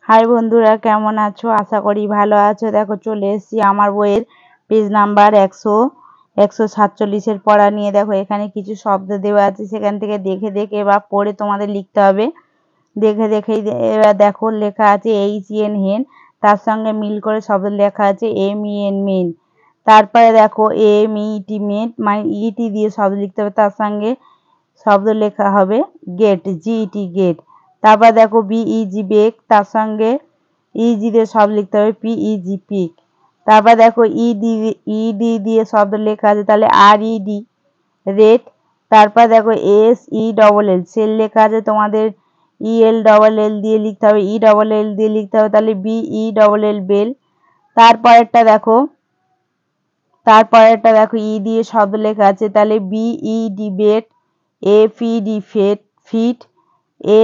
High বন্ধুরা, কেমন আছো? আশা করি ভালো আছো। দেখো চলে এসেছি আমার বইয়ের পেজ নাম্বার 147 পড়া নিয়ে। দেখো এখানে কিছু শব্দ দেওয়া আছে, সেখান থেকে দেখে দেখে বা পড়ে তোমাদের লিখতে হবে। দেখে দেখেই এবার দেখো লেখা আছে HEN হেন, তার সঙ্গে মিল করে শব্দ লেখা আছে MEN মেন। তারপরে দেখো MET মেট, মানে ইটি দিয়ে শব্দ লিখতে হবে, তার সঙ্গে শব্দ লেখা হবে গেট GET গেট। তারপর দেখো BEG বেগ, তার সঙ্গে ইজি দিয়ে শব্দ লিখতে হবে PEG পিক। তারপর দেখো ইডি দিয়ে শব্দ লেখা আছে, তাহলে RED রেড। তারপর দেখো SELL সেল লেখা আছে, তোমাদের ELLL দিয়ে লিখতে হবে, ELL দিয়ে লিখতে হবে, তাহলে BELL বেল। তারপরেরটা দেখো ই দিয়ে শব্দ লেখা আছে, তাহলে BED বেট, FED ফেট fit,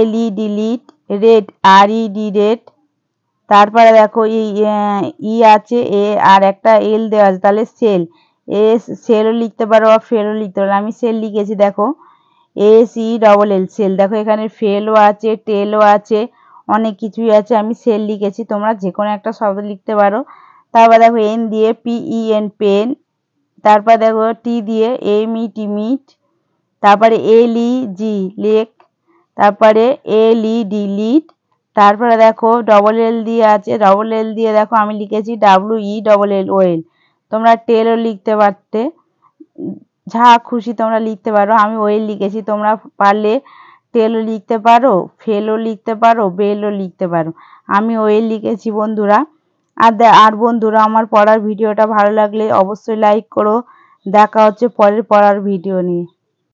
LED lit, red RED red. তারপরে দেখো ই আছে এ আর একটা এল দেওয়া আছে, তাহলে সেল সেলও লিখতে পারো বা ফেলও লিখতে পারো। আমি সেল লিখেছি, দেখো SELL সেল। দেখো এখানে ফেলও আছে, টেলও আছে, অনেক কিছুই আছে, আমি সেল লিখেছি, তোমরা যে কোনো একটা শব্দ লিখতে পারো। তারপর দেখো এন দিয়ে PEN পেন। তারপর দেখো টি দিয়ে MET মিট। তারপরে LEG লেক। তারপরে LED লিড। তারপরে দেখো LL দিয়ে আছে, LL দিয়ে দেখো আমি লিখেছি WELL ওয়েল। তোমরা টেলও লিখতে পারতে, যা খুশি তোমরা লিখতে পারো। আমি ওয়েল লিখেছি, তোমরা পারলে টেলও লিখতে পারো, ফেলও লিখতে পারো, বেলও লিখতে পারো। আমি ওয়েল লিখেছি বন্ধুরা। আর বন্ধুরা, আমার পড়ার ভিডিওটা ভালো লাগলে অবশ্যই লাইক করো। দেখা হচ্ছে পরের পড়ার ভিডিও নিয়ে।